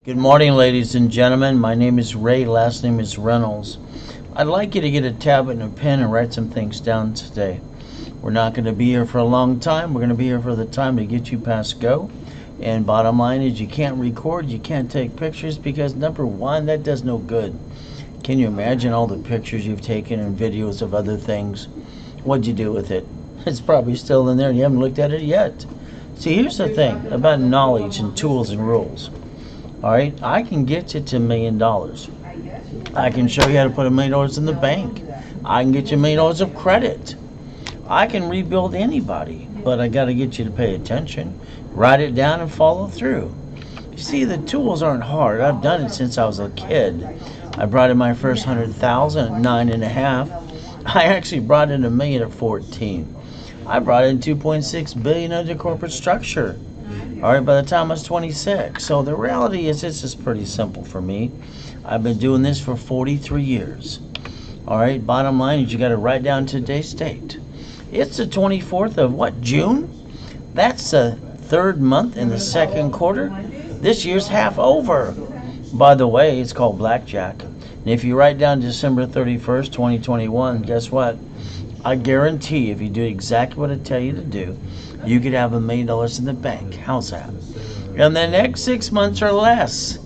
Good morning, ladies and gentlemen. My name is Ray, last name is Reynolds. I'd like you to get a tablet and a pen and write some things down today. We're not going to be here for a long time. We're going to be here for the time to get you past go. And bottom line is you can't record, you can't take pictures because number one, that does no good. Can you imagine all the pictures you've taken and videos of other things? What'd you do with it? It's probably still in there and you haven't looked at it yet. See, here's the thing about knowledge and tools and rules. All right, I can get you to $1,000,000. I can show you how to put $1,000,000 in the bank. I can get you $1,000,000 of credit. I can rebuild anybody, but I got to get you to pay attention, write it down, and follow through. You see, the tools aren't hard. I've done it since I was a kid. I brought in my first 100,000 at 9.5. I actually brought in $1,000,000 at 14. I brought in 2.6 billion under corporate structure. All right, by the time I was 26. So the reality is this is pretty simple for me. I've been doing this for 43 years. All right, bottom line is you got to write down today's date. It's the 24th of what, June? That's the third month in the second quarter. This year's half over. By the way, it's called blackjack. And if you write down December 31st, 2021, guess what? I guarantee if you do exactly what I tell you to do, you could have $1,000,000 in the bank. How's that? And the next 6 months or less.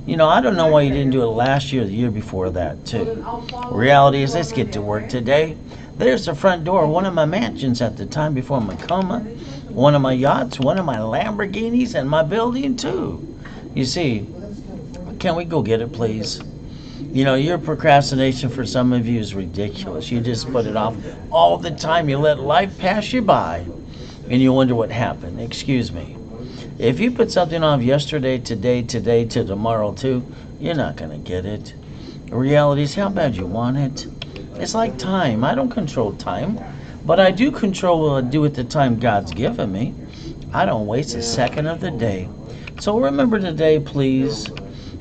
I don't know why you didn't do it last year or the year before that, too. Reality is, let's get to work today. There's the front door of one of my mansions at the time before my coma, one of my yachts, one of my Lamborghinis, and my building, too. You see, can we go get it, please? Your procrastination for some of you is ridiculous. You just put it off all the time. You let life pass you by. And you wonder what happened. Excuse me. If you put something off yesterday, today, to tomorrow too, you're not going to get it. The reality is how bad you want it. It's like time. I don't control time, but I do control what I do with the time God's given me. I don't waste a second of the day. So remember today, please.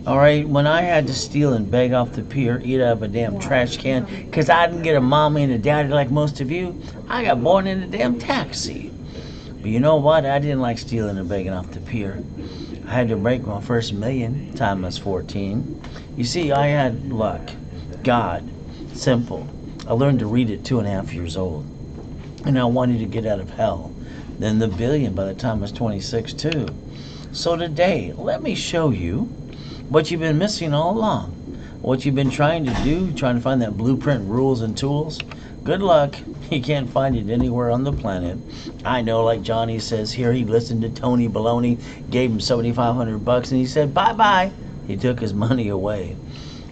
All right, when I had to steal and beg off the pier, eat out of a damn trash can, because I didn't get a mommy and a daddy like most of you, I got born in a damn taxi. But you know what? I didn't like stealing and begging off the pier. I had to break my first million time I was 14. You see, I had luck. God. Simple. I learned to read at 2.5 years old. And I wanted to get out of hell. Then the billion by the time I was 26 too. So today, let me show you what you've been missing all along. What you've been trying to do, trying to find that blueprint, rules, and tools. Good luck. You can't find it anywhere on the planet. I know, like Johnny says here, he listened to Tony Baloney, gave him $7,500, and he said, bye-bye. He took his money away.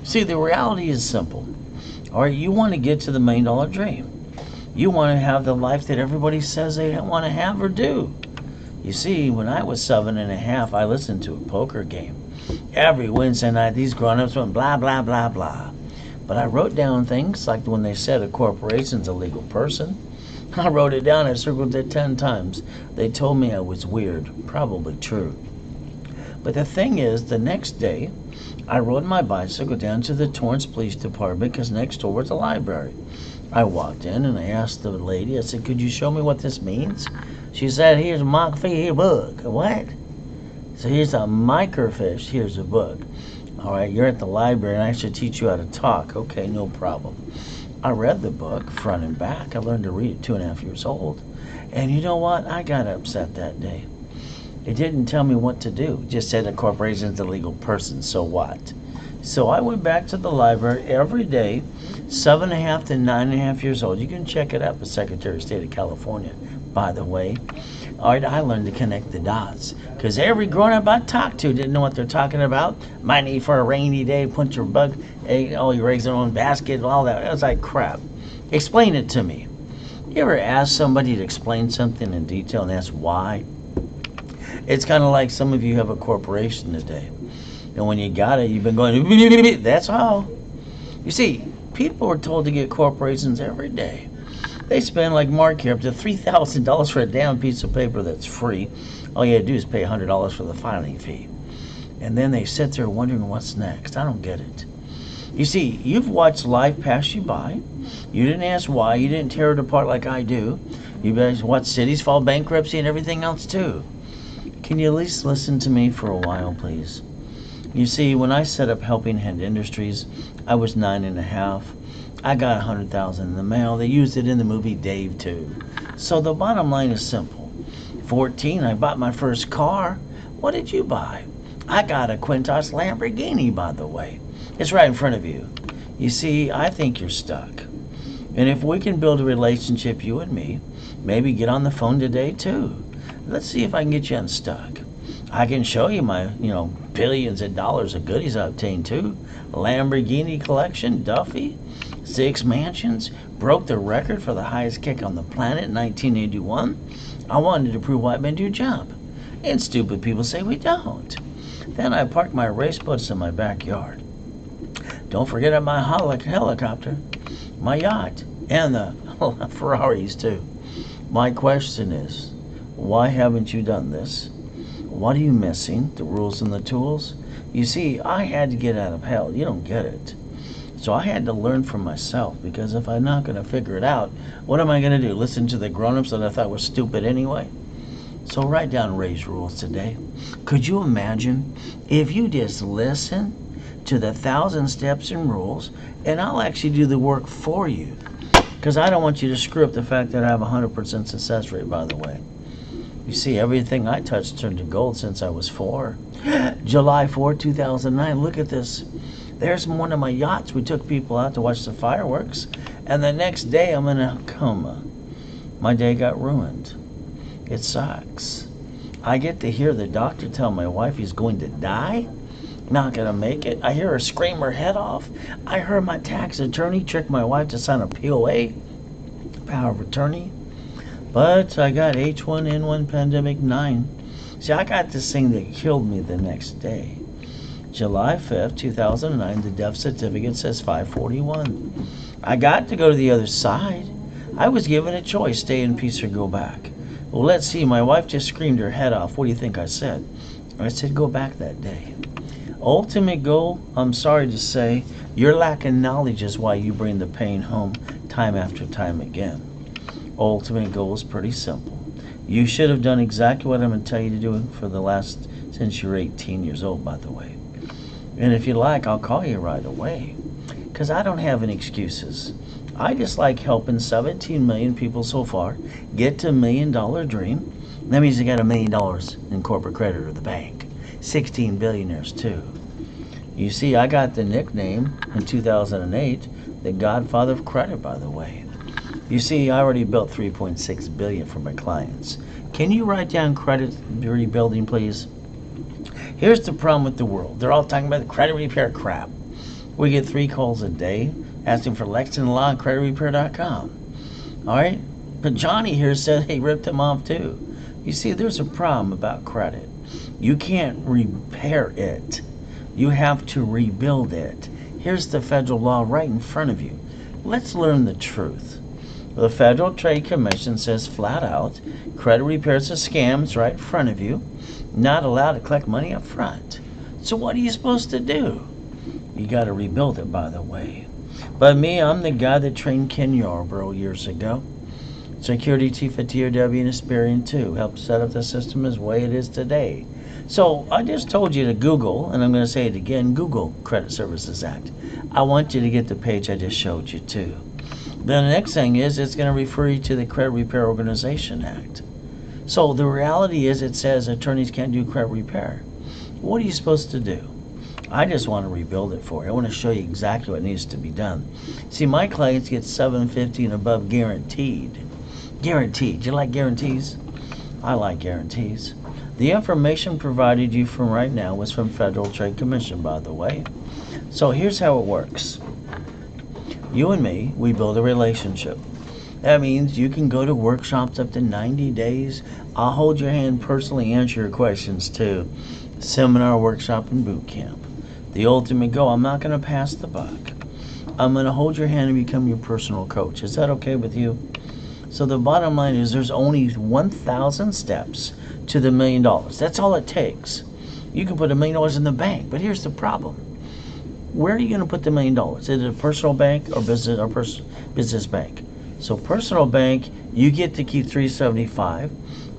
See, the reality is simple. All right, you want to get to the $1,000,000 dream. You want to have the life that everybody says they want to have or do. You see, when I was 7.5, I listened to a poker game. Every Wednesday night, these grown-ups went blah, blah, blah, blah. But I wrote down things like when they said a corporation's a legal person. I wrote it down. I circled it 10 times. They told me I was weird. Probably true. But the thing is, the next day, I rode my bicycle down to the Torrance Police Department because next door was a library. I walked in and I asked the lady, I said, could you show me what this means? She said, here's a microfiche book. What? So here's a microfiche. Here's a book. All right, you're at the library and I should teach you how to talk. Okay, no problem. I read the book front and back. I learned to read at 2.5 years old. And you know what? I got upset that day. It didn't tell me what to do. It just said a corporation's a legal person. So what? So I went back to the library every day, 7.5 to 9.5 years old. You can check it up with Secretary of State of California, by the way. All right, I learned to connect the dots because every grown-up I talked to didn't know what they're talking about. My need for a rainy day, put your bug, all your eggs in one basket, all that. It was like crap. Explain it to me. You ever ask somebody to explain something in detail and ask why? It's kind of like some of you have a corporation today. And when you got it, you've been going, that's all. You see, people are told to get corporations every day. They spend, like Mark here, up to $3,000 for a damn piece of paper that's free. All you had to do is pay $100 for the filing fee. And then they sit there wondering what's next. I don't get it. You see, you've watched life pass you by. You didn't ask why. You didn't tear it apart like I do. You guys watch cities fall bankruptcy and everything else too. Can you at least listen to me for a while, please? You see, when I set up Helping Hand Industries, I was 9.5. I got 100,000 in the mail. They used it in the movie Dave too. So the bottom line is simple. 14, I bought my first car. What did you buy? I got a Quintos Lamborghini, by the way. It's right in front of you. You see, I think you're stuck. And if we can build a relationship, you and me, maybe get on the phone today too. Let's see if I can get you unstuck. I can show you my, billions of dollars of goodies I obtained too. Lamborghini collection, Duffy, 6 mansions, broke the record for the highest kick on the planet in 1981. I wanted to prove white men do jump. And stupid people say we don't. Then I parked my race boats in my backyard. Don't forget my helicopter, my yacht, and the Ferraris too. My question is, why haven't you done this? What are you missing? The rules and the tools? You see, I had to get out of hell. You don't get it. So I had to learn for myself, because if I'm not going to figure it out, what am I going to do? Listen to the grown-ups that I thought were stupid anyway? So write down Ray's rules today. Could you imagine if you just listen to the 1,000 steps and rules, and I'll actually do the work for you? Because I don't want you to screw up the fact that I have a 100% success rate, by the way. You see, everything I touched turned to gold since I was 4. July 4, 2009, look at this. There's one of my yachts. We took people out to watch the fireworks, and the next day I'm in a coma. My day got ruined. It sucks. I get to hear the doctor tell my wife he's going to die. Not gonna make it. I hear her scream her head off. I heard my tax attorney trick my wife to sign a POA, power of attorney. But I got H1N1 pandemic 9. See, I got this thing that killed me the next day. July 5th, 2009, the death certificate says 541. I got to go to the other side. I was given a choice, stay in peace or go back. Well, let's see, my wife just screamed her head off. What do you think I said? I said, go back that day. Ultimate goal, I'm sorry to say, your lack of knowledge is why you bring the pain home time after time again. Ultimate goal is pretty simple. You should have done exactly what I'm going to tell you to do since you're 18 years old, by the way. And if you like, I'll call you right away, because I don't have any excuses. I just like helping 17 million people so far get to $1 million dream. That means they got $1 million in corporate credit or the bank. 16 billionaires too. You see, I got the nickname in 2008, the Godfather of Credit, by the way. You see, I already built $3.6 billion for my clients. Can you write down credit rebuilding, please? Here's the problem with the world. They're all talking about the credit repair crap. We get 3 calls a day asking for Lexington Law and creditrepair.com. All right? But Johnny here said he ripped him off too. You see, there's a problem about credit. You can't repair it. You have to rebuild it. Here's the federal law right in front of you. Let's learn the truth. The Federal Trade Commission says flat out, credit repair is a scam. It's right in front of you. Not allowed to collect money up front. So what are you supposed to do? You got to rebuild it, by the way. But me, I'm the guy that trained Ken Yarborough years ago. Security chief at TRW and Experian too. Helped set up the system as way it is today. So I just told you to Google, and I'm going to say it again, Google Credit Services Act. I want you to get the page I just showed you too. Then the next thing is it's going to refer you to the Credit Repair Organization Act. So the reality is it says attorneys can't do credit repair. What are you supposed to do? I just want to rebuild it for you. I want to show you exactly what needs to be done. See, my clients get 750 and above guaranteed. Guaranteed. Do you like guarantees? I like guarantees. The information provided you from right now was from Federal Trade Commission, by the way. So here's how it works. You and me, we build a relationship. That means you can go to workshops up to 90 days. I'll hold your hand, personally answer your questions too. Seminar, workshop, and boot camp. The ultimate goal, I'm not going to pass the buck. I'm going to hold your hand and become your personal coach. Is that okay with you? So the bottom line is there's only 1,000 steps to the $1 million. That's all it takes. You can put $1 million in the bank, but here's the problem. Where are you going to put the $1 million? Is it a personal bank or business bank? So personal bank, you get to keep $375.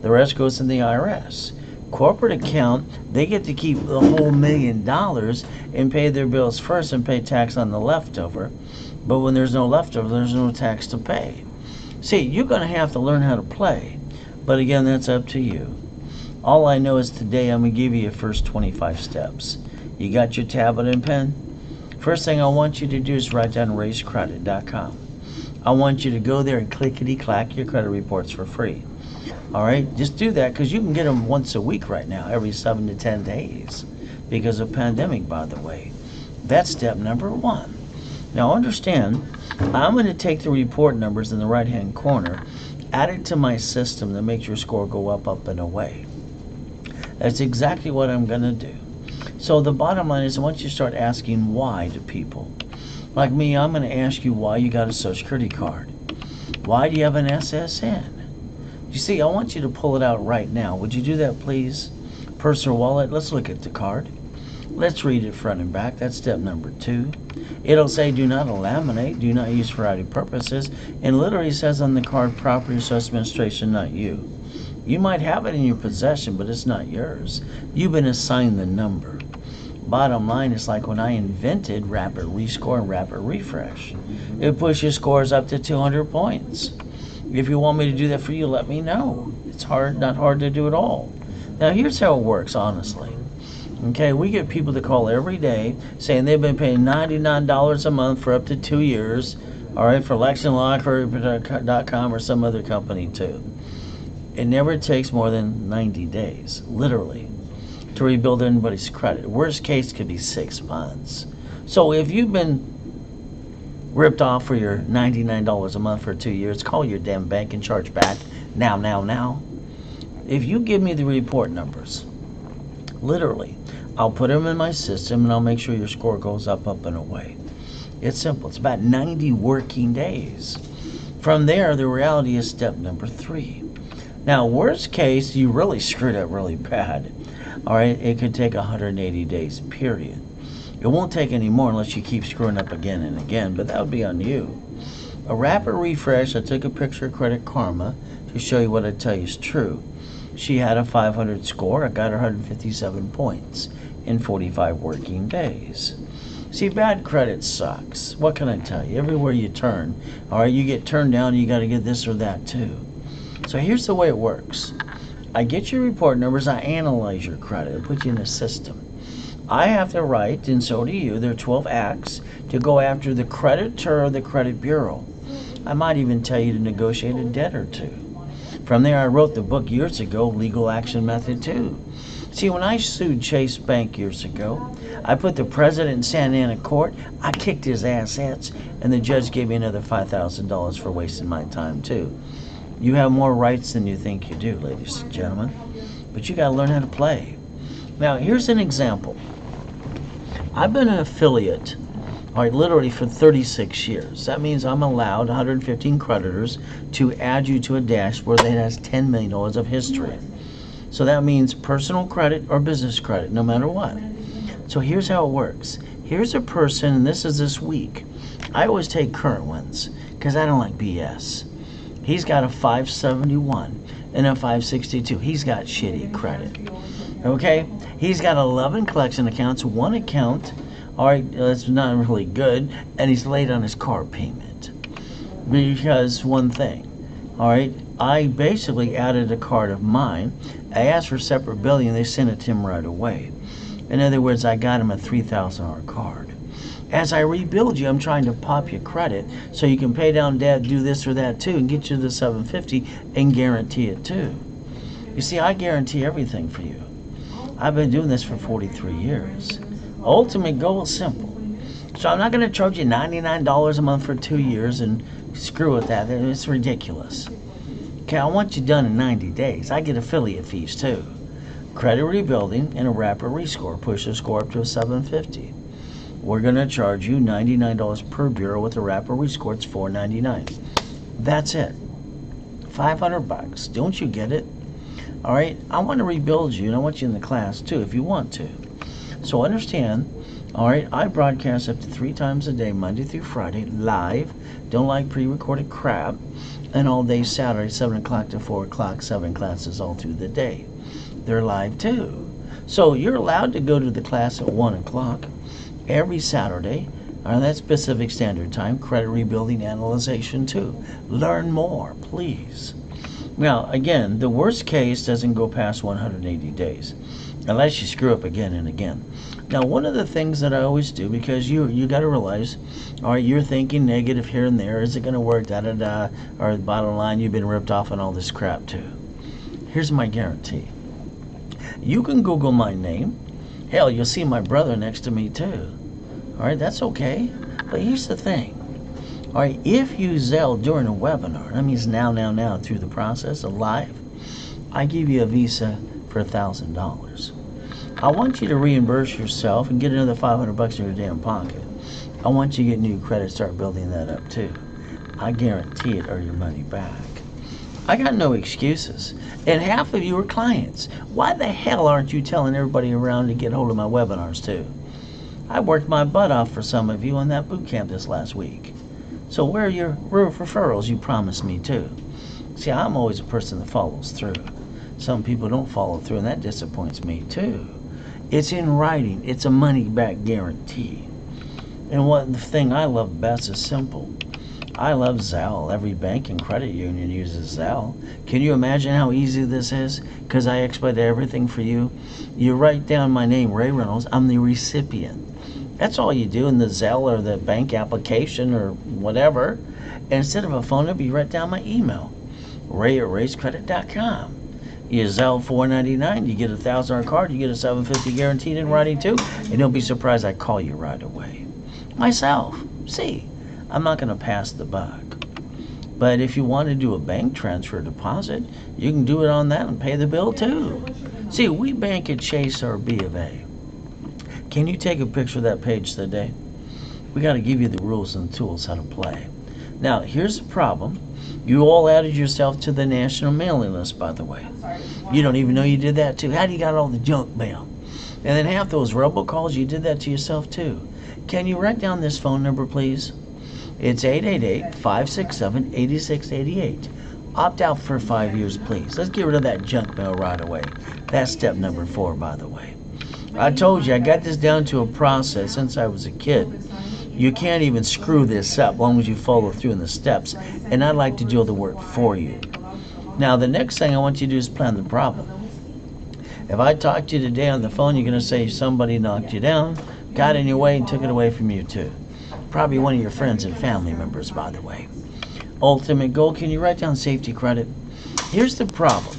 The rest goes in the IRS. Corporate account, they get to keep the whole $1 million and pay their bills first and pay tax on the leftover. But when there's no leftover, there's no tax to pay. See, you're going to have to learn how to play. But again, that's up to you. All I know is today I'm going to give you your first 25 steps. You got your tablet and pen? First thing I want you to do is write down raisecredit.com. I want you to go there and clickety-clack your credit reports for free. All right, just do that because you can get them once a week right now, every 7 to 10 days because of pandemic, by the way. That's step number 1. Now understand, I'm going to take the report numbers in the right-hand corner, add it to my system that makes your score go up, and away. That's exactly what I'm going to do. So the bottom line is once you start asking why to people, like me, I'm going to ask you why you got a Social Security card. Why do you have an SSN? You see, I want you to pull it out right now. Would you do that, please? Personal wallet, let's look at the card. Let's read it front and back. That's step number 2. It'll say do not laminate, do not use for writing purposes, and literally says on the card property or administration, not you. You might have it in your possession, but it's not yours. You've been assigned the number. Bottom line is like when I invented Rapid Rescore and Rapid Refresh. It pushes scores up to 200 points. If you want me to do that for you, let me know. It's hard, not hard to do at all. Now here's how it works, honestly. Okay, we get people to call every day saying they've been paying $99 a month for up to 2 years, all right, for electionlocker.com or some other company too. It never takes more than 90 days, literally, to rebuild anybody's credit. Worst case could be 6 months. So if you've been ripped off for your $99 a month for 2 years, call your damn bank and charge back now. If you give me the report numbers, literally, I'll put them in my system and I'll make sure your score goes up, and away. It's simple. It's about 90 working days. From there, the reality is step number 3. Now, worst case, you really screwed up really bad. All right, it could take 180 days, period. It won't take any more unless you keep screwing up again and again, but that would be on you. A rapid refresh, I took a picture of Credit Karma to show you what I tell you is true. She had a 500 score. I got her 157 points in 45 working days. See, bad credit sucks. What can I tell you? Everywhere you turn, all right, you get turned down, you got to get this or that too. So here's the way it works. I get your report numbers, I analyze your credit, I put you in a system. I have to write, and so do you, there are 12 acts to go after the creditor or the credit bureau. I might even tell you to negotiate a debt or two. From there, I wrote the book years ago, Legal Action Method 2. See, when I sued Chase Bank years ago, I put the president in Santa Ana court, I kicked his assets, and the judge gave me another $5,000 for wasting my time too. You have more rights than you think you do, ladies and gentlemen, but you got to learn how to play. Now, here's an example. I've been an affiliate, all right, literally for 36 years. That means I'm allowed 115 creditors to add you to a dashboard that has $10 million of history. So that means personal credit or business credit, no matter what. So here's how it works. Here's a person, and this is this week. I always take current ones because I don't like BS. He's got a 571 and a 562. He's got shitty credit. Okay? He's got 11 collection accounts, 1 account, all right, that's not really good, and he's late on his car payment. Because one thing, all right, I basically added a card of mine. I asked for separate billing, and they sent it to him right away. In other words, I got him a $3,000 card. As I rebuild you, I'm trying to pop your credit so you can pay down debt, do this or that too, and get you to the 750 and guarantee it too. You see, I guarantee everything for you. I've been doing this for 43 years. Ultimate goal is simple. So I'm not going to charge you $99 a month for 2 years and screw with that. It's ridiculous. Okay, I want you done in 90 days. I get affiliate fees too. Credit rebuilding and a rapid rescore. Push the score up to a 750. We're going to charge you $99 per bureau with a rapid rescore. It's $499. That's it. $500. Don't you get it? All right, I want to rebuild you, and I want you in the class too if you want to. So understand, all right, I broadcast up to 3 times a day, Monday through Friday, live. Don't like pre-recorded crap. And all day Saturday, 7 o'clock to 4 o'clock, 7 classes all through the day. They're live too. So you're allowed to go to the class at 1 o'clock every Saturday on that Pacific Standard Time, credit rebuilding analyzation 2. Learn more, please. Now, again, the worst case doesn't go past 180 days unless you screw up again and again. Now, one of the things that I always do, because you got to realize, all right, you're thinking negative here and there. Is it going to work? Da-da-da. Or the bottom line, you've been ripped off on all this crap too. Here's my guarantee. You can Google my name. Hell, you'll see my brother next to me too. All right, that's okay. But here's the thing. All right, if you Zelle during a webinar, that means now, through the process of live, I give you a Visa for $1,000. I want you to reimburse yourself and get another $500 in your damn pocket. I want you to get new credit, start building that up too. I guarantee it, or your money back. I got no excuses. And half of you are clients. Why the hell aren't you telling everybody around to get hold of my webinars too? I worked my butt off for some of you on that boot camp this last week. So where are your referrals you promised me too? See, I'm always a person that follows through. Some people don't follow through, and that disappoints me too. It's in writing. It's a money-back guarantee. And what the thing I love best is simple. I love Zelle. Every bank and credit union uses Zelle. Can you imagine how easy this is? Because I expedite everything for you. You write down my name, Ray Reynolds. I'm the recipient. That's all you do in the Zelle or the bank application or whatever. And instead of a phone number, you write down my email, ray@rayscredit.com. You Zelle $4.99, you get a $1,000 card, you get a $750 guaranteed in writing too, and don't be surprised I call you right away. Myself. See, I'm not going to pass the buck. But if you want to do a bank transfer deposit, you can do it on that and pay the bill too. See, we bank at Chase or B of A. Can you take a picture of that page today? We got to give you the rules and tools how to play. Now, here's the problem. You all added yourself to the national mailing list, by the way. You don't even know you did that too. How do you got all the junk mail? And then half those robocalls, you did that to yourself too. Can you write down this phone number, please? It's 888-567-8688. Opt out for 5 years, please. Let's get rid of that junk mail right away. That's step number 4, by the way. I told you, I got this down to a process since I was a kid. You can't even screw this up as long as you follow through in the steps. And I'd like to do all the work for you. Now, the next thing I want you to do is plan the problem. If I talk to you today on the phone, you're going to say somebody knocked you down, got in your way, and took it away from you too. Probably one of your friends and family members, by the way. Ultimate goal, can you write down safety credit? Here's the problem.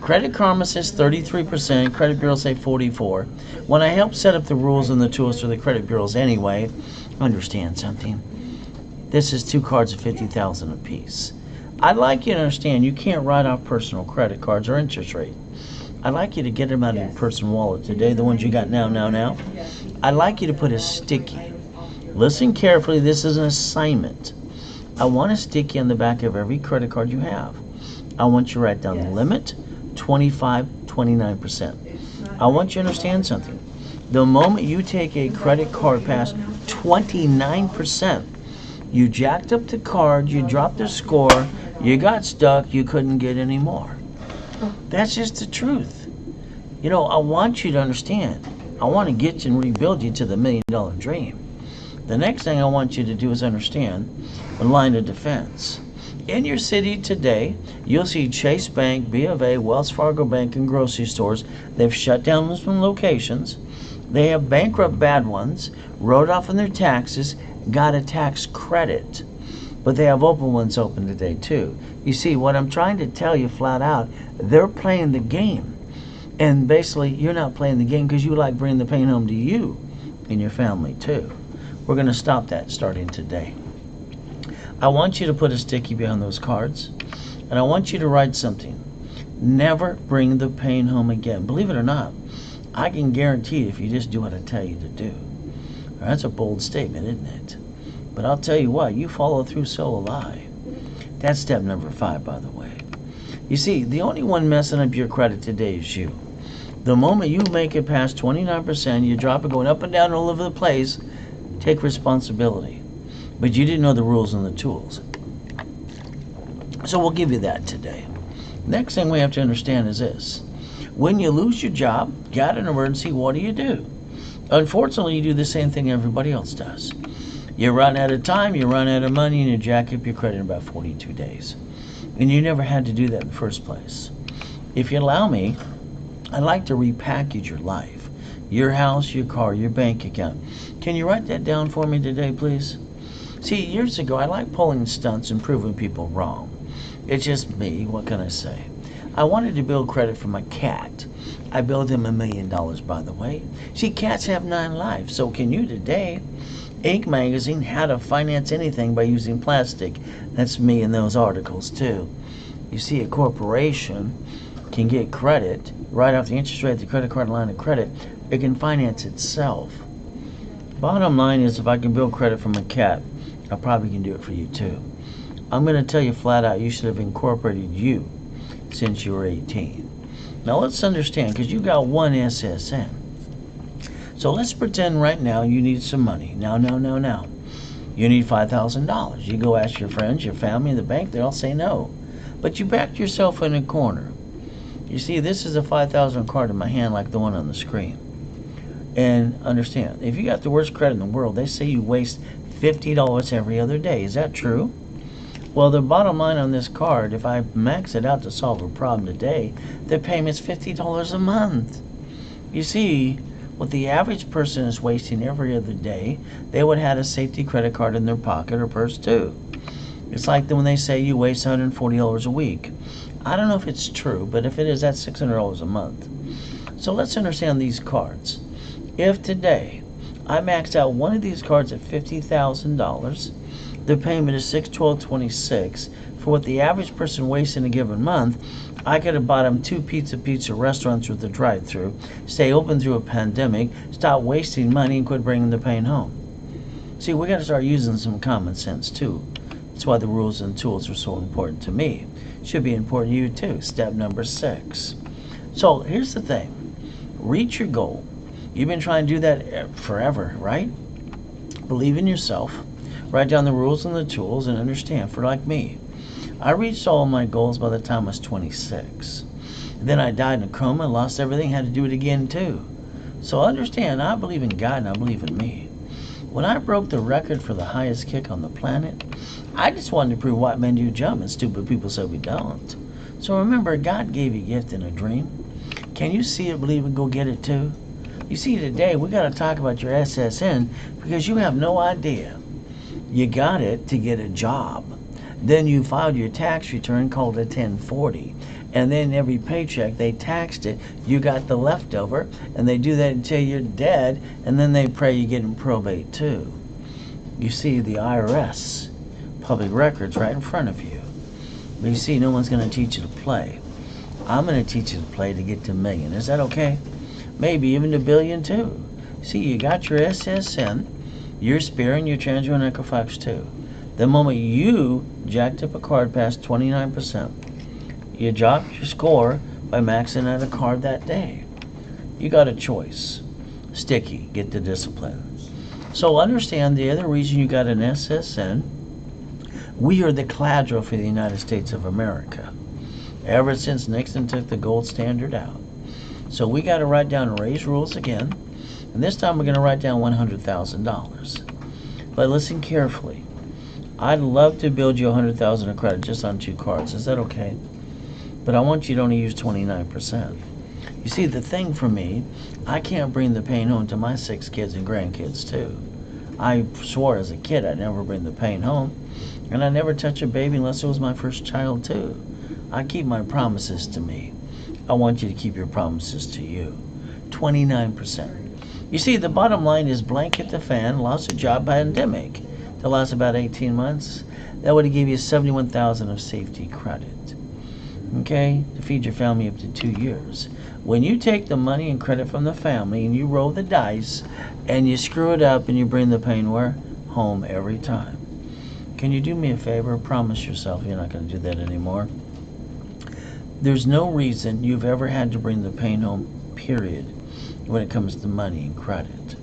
Credit Karma says 33%, credit bureaus say 44%. When I help set up the rules and the tools for the credit bureaus anyway, understand something. This is 2 cards of $50,000 apiece. I'd like you to understand you can't write off personal credit cards or interest rate. I'd like you to get them out of your personal wallet today, the ones you got now. I'd like you to put a sticky. Listen carefully, this is an assignment. I want a sticky on the back of every credit card you have. I want you to write down the limit, 25, 29%. I want you to understand something. The moment you take a credit card past 29%, you jacked up the card, you dropped the score, you got stuck, you couldn't get any more. That's just the truth. You know, I want you to understand. I want to get you and rebuild you to the $1 million dream. The next thing I want you to do is understand the line of defense. In your city today, you'll see Chase Bank, B of A, Wells Fargo Bank, and grocery stores. They've shut down some locations. They have bankrupt bad ones, wrote off on their taxes, got a tax credit. But they have open ones open today too. You see, what I'm trying to tell you flat out, they're playing the game. And basically, you're not playing the game because you like bringing the pain home to you and your family too. We're going to stop that starting today. I want you to put a sticky behind those cards, and I want you to write something. Never bring the pain home again. Believe it or not, I can guarantee if you just do what I tell you to do. That's a bold statement, isn't it? But I'll tell you what, you follow through, so will I. That's step number 5, by the way. You see, the only one messing up your credit today is you. The moment you make it past 29%, you drop it going up and down all over the place, take responsibility. But you didn't know the rules and the tools. So we'll give you that today. Next thing we have to understand is this. When you lose your job, got an emergency, what do? Unfortunately, you do the same thing everybody else does. You run out of time, you run out of money, and you jack up your credit in about 42 days. And you never had to do that in the first place. If you allow me, I'd like to repackage your life. Your house, your car, your bank account. Can you write that down for me today, please? See, years ago, I like pulling stunts and proving people wrong. It's just me, what can I say? I wanted to build credit for my cat. I billed him $1 million, by the way. See, cats have 9 lives, so can you today? Inc. magazine, How to Finance Anything by Using Plastic. That's me in those articles, too. You see, a corporation can get credit right off the interest rate, the credit card line of credit. It can finance itself. Bottom line is, if I can build credit from a cat, I probably can do it for you, too. I'm going to tell you flat out, you should have incorporated you since you were 18. Now, let's understand, because you got one SSN. So let's pretend right now you need some money. Now. You need $5,000. You go ask your friends, your family, the bank, they all say no. But you backed yourself in a corner. You see, this is a $5,000 card in my hand like the one on the screen. And understand, if you got the worst credit in the world, they say you waste $50 every other day. Is that true? Well, the bottom line on this card, if I max it out to solve a problem today, the payment's $50 a month. You see, what the average person is wasting every other day, they would have a safety credit card in their pocket or purse too. It's like when they say you waste $140 a week. I don't know if it's true, but if it is, that's $600 a month. So let's understand these cards. If today I maxed out one of these cards at $50,000, the payment is $612.26. For what the average person wastes in a given month, I could have bought them 2 pizza restaurants with a drive-thru, stay open through a pandemic, stop wasting money, and quit bringing the pain home. See, we got to start using some common sense too. That's why the rules and tools are so important to me. Should be important to you too. Step number 6. So here's the thing. Reach your goal. You've been trying to do that forever, right? Believe in yourself. Write down the rules and the tools and understand. For like me, I reached all of my goals by the time I was 26. Then I died in a coma, lost everything, had to do it again too. So understand, I believe in God and I believe in me. When I broke the record for the highest kick on the planet, I just wanted to prove white men do jump and stupid people said we don't. So remember, God gave you a gift and a dream. Can you see it, believe it, go get it too? You see, today we got to talk about your SSN because you have no idea. You got it to get a job. Then you filed your tax return called a 1040. And then every paycheck they taxed it. You got the leftover. And they do that until you're dead. And then they pray you get in probate too. You see, the IRS, public records right in front of you. But you see, no one's going to teach you to play. I'm going to teach you to play to get to $1 million. Is that okay? Maybe even to $1 billion too. See, you got your SSN, your Spear, and your Transient Equifax too. The moment you jacked up a card past 29%, you dropped your score by maxing out a card that day. You got a choice. Sticky, get the discipline. So understand the other reason you got an SSN, we are the collateral for the United States of America. Ever since Nixon took the gold standard out. So we got to write down Ray's rules again. And this time we're going to write down $100,000. But listen carefully. I'd love to build you $100,000 of credit just on 2 cards. Is that okay? But I want you to only use 29%. You see, the thing for me, I can't bring the pain home to my 6 kids and grandkids too. I swore as a kid I'd never bring the pain home. And I never touch a baby unless it was my first child too. I keep my promises to me. I want you to keep your promises to you. 29%. You see, the bottom line is blank hit the fan, lost a job, pandemic. That lasts about 18 months. That would give you $71,000 of safety credit. Okay? To feed your family up to 2 years. When you take the money and credit from the family and you roll the dice and you screw it up and you bring the pain where? Home every time. Can you do me a favor? Promise yourself you're not going to do that anymore. There's no reason you've ever had to bring the pain home, period, when it comes to money and credit.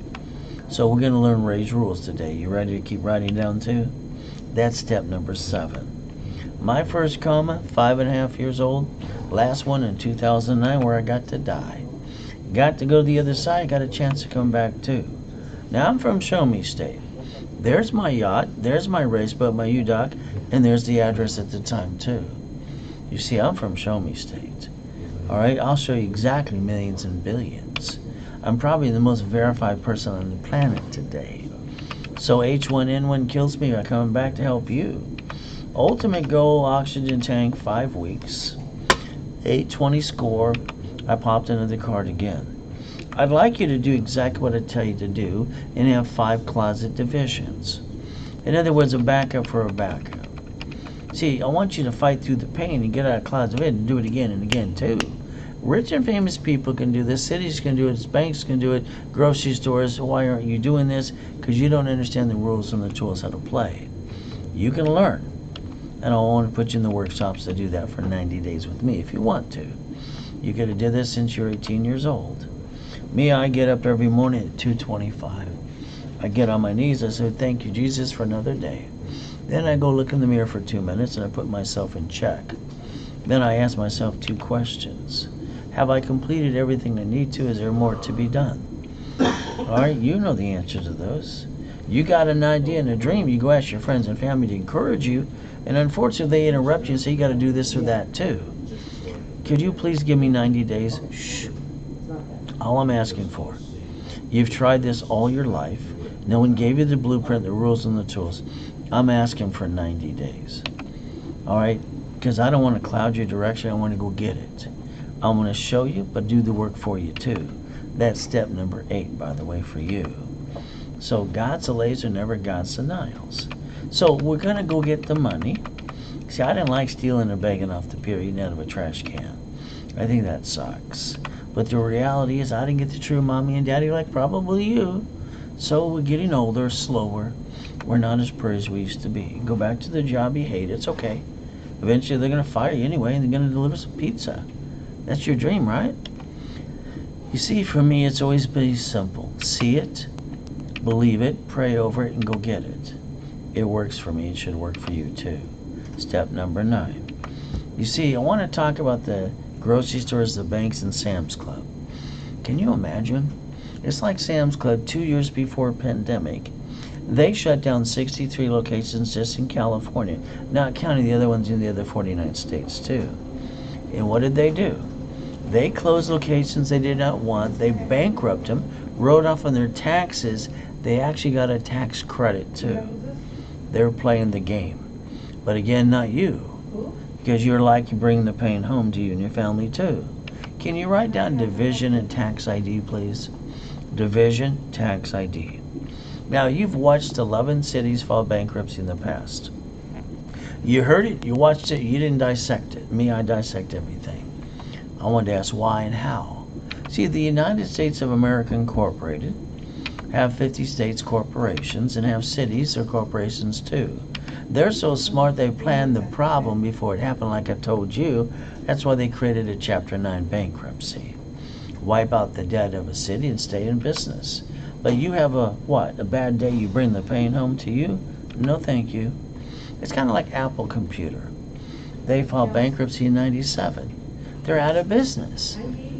So we're going to learn Ray's rules today. You ready to keep writing down too? That's step number 7. My first coma, 5.5 years old. Last one in 2009 where I got to die. Got to go to the other side, got a chance to come back too. Now I'm from Show Me State. There's my yacht, there's my race boat, my U-Dock, and there's the address at the time too. You see, I'm from Show Me State. Alright, I'll show you exactly millions and billions. I'm probably the most verified person on the planet today. So H1N1 kills me, I'm coming back to help you. Ultimate goal, oxygen tank, 5 weeks. 820 score, I popped into the card again. I'd like you to do exactly what I tell you to do and have 5 closet divisions. In other words, a backup for a backup. See, I want you to fight through the pain and get out of closet and do it again and again too. Rich and famous people can do this, cities can do it, banks can do it, grocery stores. Why aren't you doing this? Because you don't understand the rules and the tools how to play. You can learn. And I want to put you in the workshops to do that for 90 days with me if you want to. You could have did this since you're 18 years old. Me, I get up every morning at 2:25. I get on my knees, I say, thank you, Jesus, for another day. Then I go look in the mirror for 2 minutes and I put myself in check. Then I ask myself 2 questions. Have I completed everything I need to? Is there more to be done? Alright, you know the answer to those. You got an idea and a dream, you go ask your friends and family to encourage you, and unfortunately they interrupt you and say you got to do this or that too. Could you please give me 90 days? Shh. All I'm asking for. You've tried this all your life. No one gave you the blueprint, the rules, and the tools. I'm asking for 90 days. Alright? Because I don't want to cloud your direction. I want to go get it. I want to show you, but do the work for you too. That's step number 8, by the way, for you. So God's a laser, never God's denials. So we're going to go get the money. See, I didn't like stealing or begging off the pier, eating out of a trash can. I think that sucks. But the reality is I didn't get the true mommy and daddy like probably you. So we're getting older, slower. We're not as pretty as we used to be. Go back to the job you hate. It's okay. Eventually they're going to fire you anyway and they're going to deliver some pizza. That's your dream, right? You see, for me, it's always been simple. See it, believe it, pray over it, and go get it. It works for me. It should work for you too. Step number 9. You see, I want to talk about the grocery stores, the banks, and Sam's Club. Can you imagine? It's like Sam's Club 2 years before pandemic. They shut down 63 locations just in California, not counting the other ones in the other 49 states too. And what did they do? They closed locations they did not want. They bankrupted them, wrote off on their taxes. They actually got a tax credit too. They're playing the game. But again, not you. Because you're like you bring the pain home to you and your family too. Can you write down division and tax ID, please? Division, tax ID. Now, you've watched 11 cities file bankruptcy in the past. You heard it, you watched it, you didn't dissect it. Me, I dissect everything. I wanted to ask why and how. See, the United States of America Incorporated have 50 states corporations and have cities or corporations too. They're so smart they planned the problem before it happened, like I told you. That's why they created a Chapter 9 bankruptcy. Wipe out the debt of a city and stay in business. But you have a bad day, you bring the pain home to you? No thank you. It's kind of like Apple Computer. They filed bankruptcy in 97. They're out of business.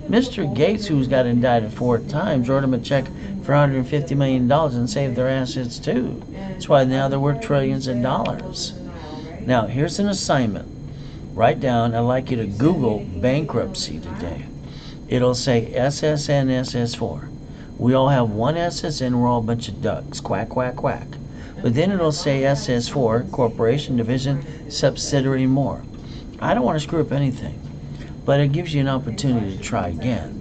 Mr. Gates, who's got indicted 4 times, wrote him a check for $150 million and saved their assets too. That's why now they're worth trillions of dollars. Now, here's an assignment. Write down, I'd like you to Google bankruptcy today. It'll say SSN SS4. We all have one SSN, we're all a bunch of ducks. Quack, quack, quack. But then it'll say SS4, corporation, division, subsidiary, more. I don't want to screw up anything, but it gives you an opportunity to try again.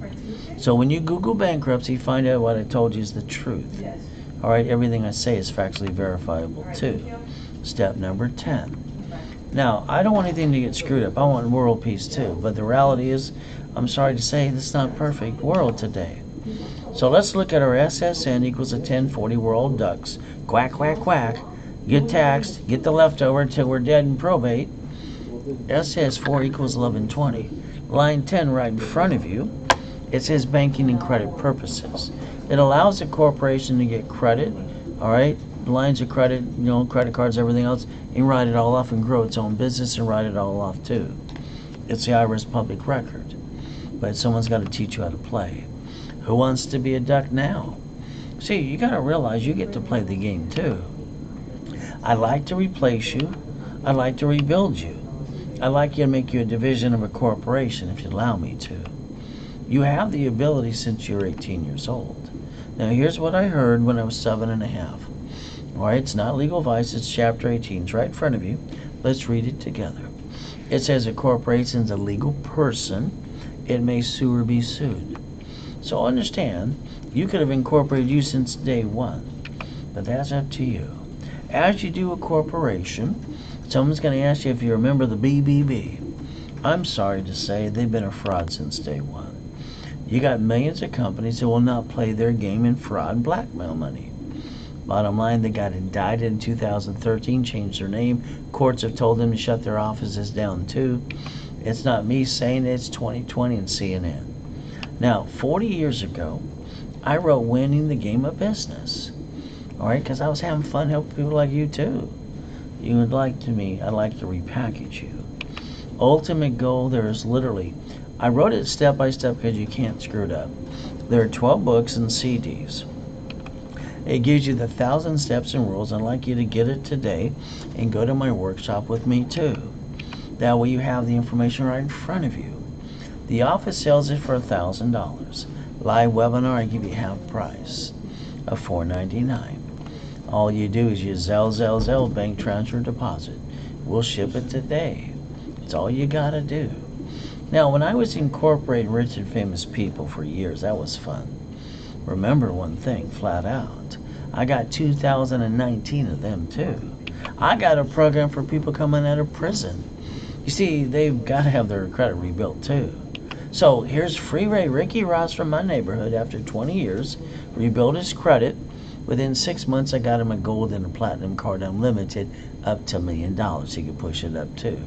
So when you Google bankruptcy, find out what I told you is the truth. All right, everything I say is factually verifiable too. Step number 10. Now, I don't want anything to get screwed up. I want world peace too. But the reality is, I'm sorry to say, this is not a perfect world today. So let's look at our SSN equals a 1040. We're all ducks. Quack, quack, quack. Get taxed. Get the leftover until we're dead in probate. SS4 equals 1120. Line 10 right in front of you. It says banking and credit purposes. It allows a corporation to get credit, all right, lines of credit, credit cards, everything else, and write it all off and grow its own business and write it all off too. It's the IRS public record. But someone's got to teach you how to play. Who wants to be a duck now? See, you got to realize you get to play the game too. I'd like to replace you. I'd like to rebuild you. I'd like to make you a division of a corporation if you allow me to. You have the ability since you're 18 years old. Now here's what I heard when I was 7.5. Alright, it's not legal advice, it's chapter 18. It's right in front of you. Let's read it together. It says a corporation is a legal person. It may sue or be sued. So understand, you could have incorporated you since day one, but that's up to you. As you do a corporation, someone's going to ask you if you remember the BBB. I'm sorry to say they've been a fraud since day one. You got millions of companies that will not play their game in fraud and blackmail money. Bottom line, they got indicted in 2013, changed their name. Courts have told them to shut their offices down too. It's not me saying it, it's 2020 and CNN. Now, 40 years ago, I wrote Winning the Game of Business. Alright, because I was having fun helping people like you too. You would like to me, I'd like to repackage you. Ultimate goal, there is literally, I wrote it step by step because you can't screw it up. There are 12 books and CDs. It gives you the 1,000 steps and rules. I'd like you to get it today and go to my workshop with me too. That way you have the information right in front of you. The office sells it for $1,000. Live webinar, I give you half price of $4.99. All you do is use Zelle, bank transfer, deposit. We'll ship it today. It's all you gotta do. Now, when I was incorporating rich and famous people for years, that was fun. Remember one thing, flat out. I got 2019 of them too. I got a program for people coming out of prison. You see, they've got to have their credit rebuilt too. So here's Freeway Ricky Ross from my neighborhood after 20 years, rebuilt his credit. Within 6 months, I got him a gold and a platinum card unlimited up to $1 million. He could push it up too.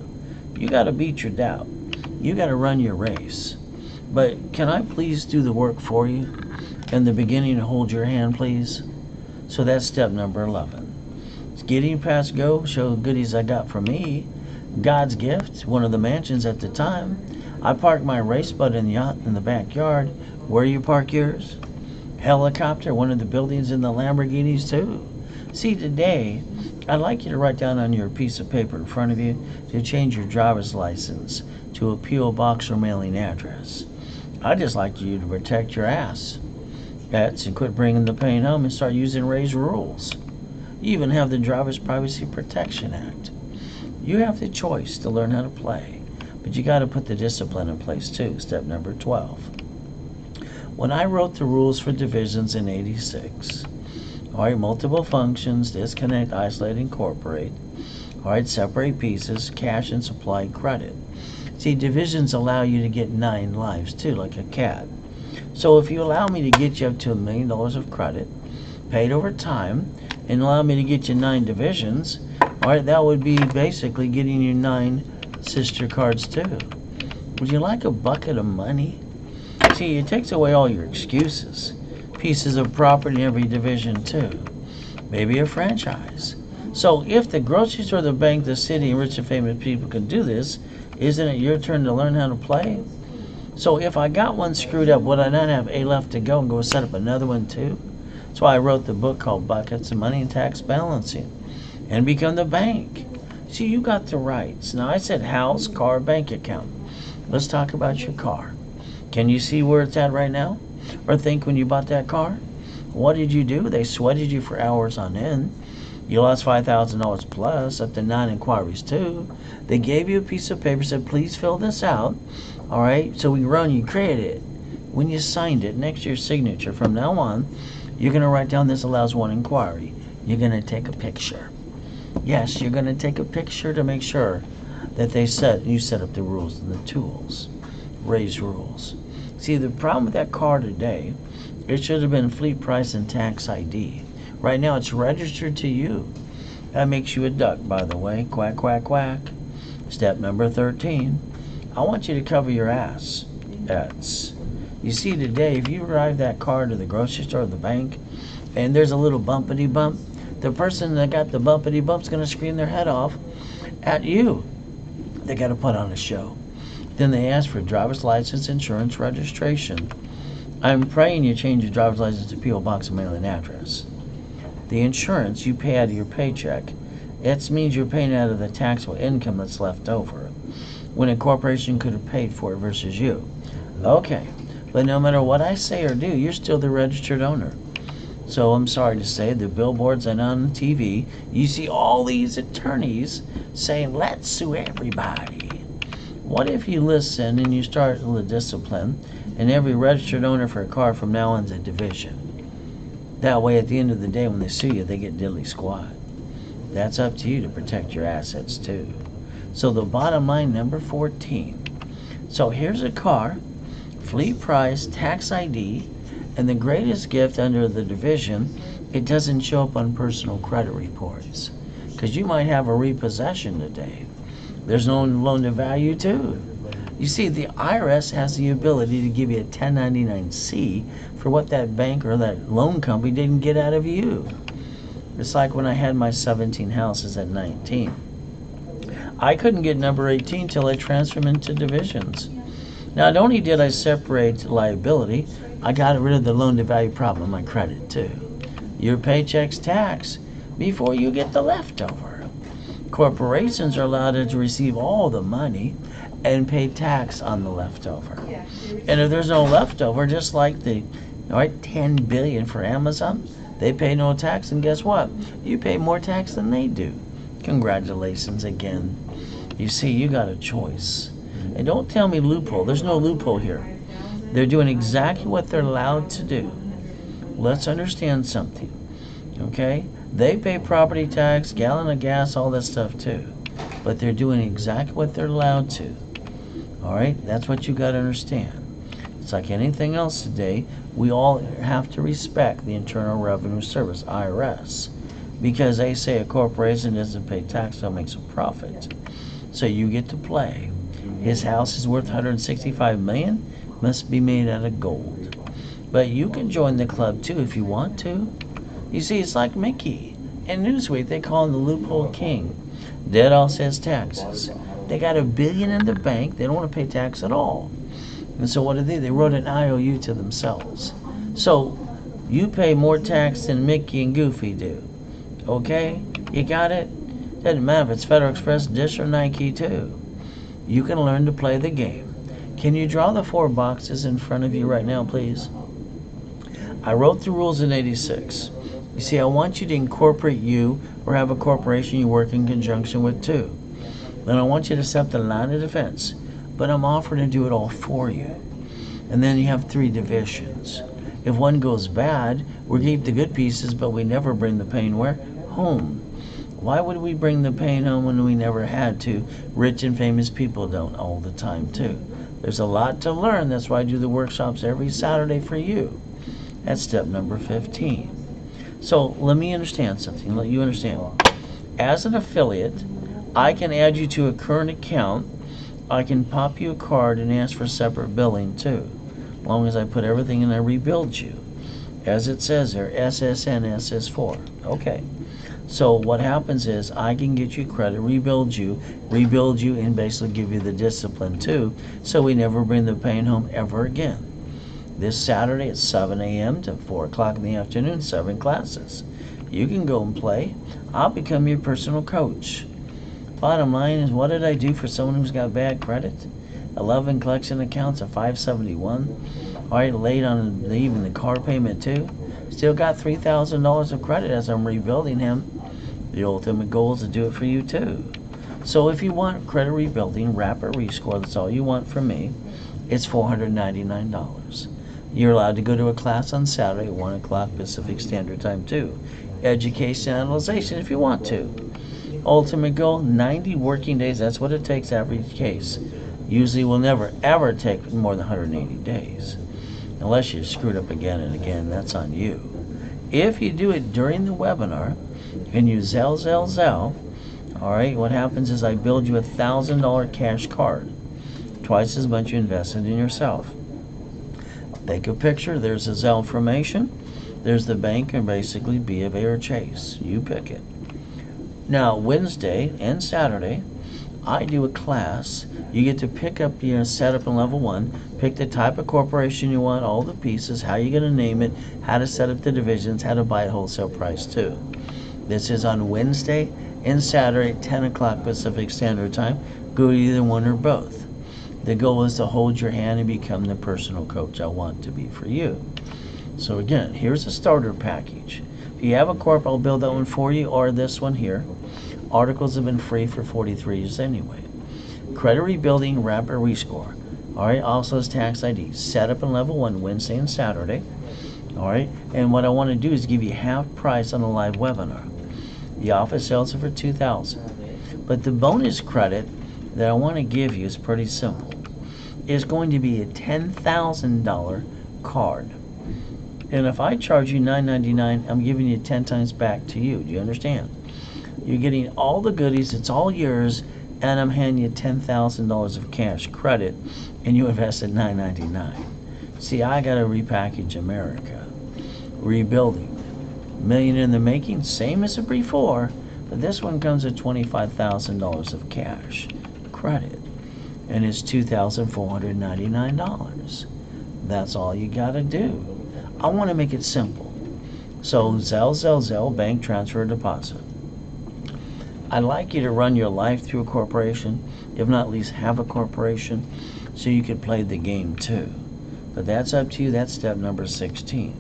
You got to beat your doubt. You got to run your race. But can I please do the work for you? In the beginning, hold your hand, please. So that's step number 11. It's getting past go, show the goodies I got from me. God's gift, one of the mansions at the time. I parked my race boat in the yacht in the backyard. Where you park yours? Helicopter, one of the buildings in the Lamborghinis too. See, today, I'd like you to write down on your piece of paper in front of you to change your driver's license to a P.O. box or mailing address. I'd just like you to protect your ass. Pets and quit bringing the pain home and start using Ray's rules. You even have the Driver's Privacy Protection Act. You have the choice to learn how to play, but you got to put the discipline in place too. Step number 12. When I wrote the rules for divisions in '86, alright, multiple functions, disconnect, isolate, incorporate, alright, separate pieces, cash and supply credit. See, divisions allow you to get 9 lives too, like a cat. So if you allow me to get you up to $1 million of credit, paid over time, and allow me to get you 9 divisions, alright, that would be basically getting you 9 sister cards too. Would you like a bucket of money? See, it takes away all your excuses. Pieces of property in every division too. Maybe a franchise. So if the grocery store, the bank, the city, and rich and famous people can do this, isn't it your turn to learn how to play? So if I got one screwed up, would I not have A left to go and go set up another one too? That's why I wrote the book called Buckets of Money and Tax Balancing and become the bank. See, you got the rights. Now I said house, car, bank account. Let's talk about your car. Can you see where it's at right now? Or think when you bought that car? What did you do? They sweated you for hours on end. You lost $5,000 plus, up to 9 inquiries too. They gave you a piece of paper, said please fill this out. Alright, so we run, you created it. When you signed it, next to your signature, from now on, you're going to write down this allows 1 inquiry. You're going to take a picture. Yes, you're going to take a picture to make sure that you set up the rules and the tools. Raise rules. See, the problem with that car today, it should have been fleet price and tax ID. Right now it's registered to you. That makes you a duck, by the way. Quack, quack, quack. Step number 13. I want you to cover your ass. You see, today, if you drive that car to the grocery store or the bank, and there's a little bumpity bump, The person that got the bumpity bump's going to scream their head off at you. They got to put on a show. Then they ask for driver's license, insurance, registration. I'm praying you change your driver's license to P.O. Box and mailing address. The insurance you pay out of your paycheck. It means you're paying out of the taxable income that's left over, when a corporation could have paid for it versus you. Okay, but no matter what I say or do, you're still the registered owner. So I'm sorry to say, the billboards and on TV, you see all these attorneys saying, let's sue everybody. What if you listen and you start the discipline, and every registered owner for a car from now on is a division? That way, at the end of the day, when they sue you, they get diddly squat. That's up to you to protect your assets too. So the bottom line, number 14. So here's a car, fleet price, tax ID, and the greatest gift under the division, it doesn't show up on personal credit reports. Because you might have a repossession today. There's no loan to value too. You see, the IRS has the ability to give you a 1099-C for what that bank or that loan company didn't get out of you. It's like when I had my 17 houses at 19. I couldn't get number 18 till I transferred them into divisions. Not only did I separate liability, I got rid of the loan to value problem on my credit too. Your paycheck's taxed before you get the leftover. Corporations are allowed to receive all the money and pay tax on the leftover. And if there's no leftover, just like the 10 billion for Amazon, they pay no tax, and guess what? You pay more tax than they do. Congratulations again. You see, you got a choice. And don't tell me loophole. There's no loophole here. They're doing exactly what they're allowed to do. Let's understand something. Okay? They pay property tax, gallon of gas, all that stuff too. But they're doing exactly what they're allowed to. Alright? That's what you got to understand. It's like anything else today. We all have to respect the Internal Revenue Service, IRS. Because they say a corporation doesn't pay tax, so it makes a profit. So you get to play. His house is worth $165 million. Must be made out of gold. But you can join the club too if you want to. You see, it's like Mickey. In Newsweek, they call him the loophole king. Dead all says taxes. They got $1 billion in the bank. They don't want to pay tax at all. And so what did they? They wrote an IOU to themselves. So you pay more tax than Mickey and Goofy do. Okay? You got it? Doesn't matter if it's Federal Express, Dish, or Nike too. You can learn to play the game. Can you draw the 4 boxes in front of you right now, please? I wrote the rules in '86. You see, I want you to incorporate you or have a corporation you work in conjunction with too. Then I want you to set the line of defense, but I'm offering to do it all for you. And then you have 3 divisions. If one goes bad, we keep the good pieces, but we never bring the pain where? Home. Why would we bring the pain home when we never had to? Rich and famous people don't all the time too. There's a lot to learn. That's why I do the workshops every Saturday for you. That's step number 15. So let me understand something. Let you understand. As an affiliate, I can add you to a current account. I can pop you a card and ask for separate billing too, as long as I put everything in and I rebuild you. As it says there, SSN, SS4. Okay. So what happens is I can get you credit, rebuild you, and basically give you the discipline too, so we never bring the pain home ever again. This Saturday at 7 a.m. to 4 o'clock in the afternoon, 7 classes. You can go and play. I'll become your personal coach. Bottom line is, what did I do for someone who's got bad credit? 11 collection accounts of 571. All right, late on even the car payment too. Still got $3,000 of credit as I'm rebuilding him. The ultimate goal is to do it for you too. So if you want credit rebuilding, rapid rescore, that's all you want from me. It's $499. You're allowed to go to a class on Saturday at 1 o'clock Pacific Standard Time too. Education analyzation if you want to. Ultimate goal, 90 working days. That's what it takes average case. Usually will never ever take more than 180 days. Unless you're screwed up again and again, that's on you. If you do it during the webinar and you Zell, all right, what happens is I build you $1,000 cash card. Twice as much you invested in yourself. Take a picture. There's a Zelle information. There's the bank and basically B of A or Chase. You pick it. Now, Wednesday and Saturday, I do a class. You get to pick up your setup in level 1, pick the type of corporation you want, all the pieces, how you're going to name it, how to set up the divisions, how to buy at wholesale price too. This is on Wednesday and Saturday, 10 o'clock Pacific Standard Time. Go to either one or both. The goal is to hold your hand and become the personal coach I want to be for you. So again, here's a starter package. If you have a corp, I'll build that one for you, or this one here. Articles have been free for 43 years anyway. Credit rebuilding, rapid rescore. Alright, also has tax ID. Set up in level 1 Wednesday and Saturday. Alright, and what I want to do is give you half price on a live webinar. The office sells it for $2,000. But the bonus credit that I want to give you is pretty simple. It's going to be a $10,000 card. And if I charge you $9.99, I'm giving you 10 times back to you. Do you understand? You're getting all the goodies, it's all yours, and I'm handing you $10,000 of cash credit, and you invested $9.99. See, I got to repackage America. Rebuilding. Million in the making, same as before, but this one comes at $25,000 of cash credit, and it's $2,499. That's all you got to do. I want to make it simple. So Zelle, bank transfer, deposit. I'd like you to run your life through a corporation, if not at least have a corporation, so you could play the game too. But that's up to you. That's step number 16.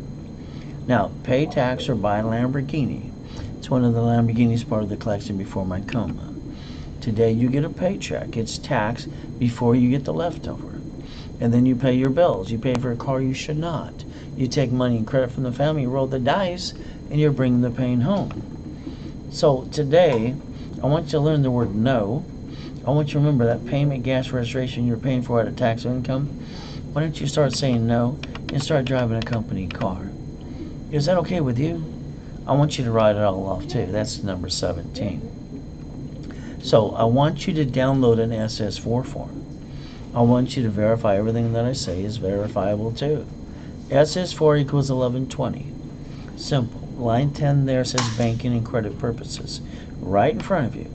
Now, pay tax or buy a Lamborghini. It's one of the Lamborghinis part of the collection before my coma. Today you get a paycheck. It's taxed before you get the leftover. And then you pay your bills. You pay for a car you should not. You take money and credit from the family, you roll the dice, and you're bringing the pain home. So today, I want you to learn the word no. I want you to remember that payment, gas, registration you're paying for out of tax income. Why don't you start saying no and start driving a company car? Is that okay with you? I want you to write it all off too. That's number 17. So I want you to download an SS4 form. I want you to verify everything that I say is verifiable too. SS4 equals 1120. Simple. Line 10 there says banking and credit purposes. Right in front of you.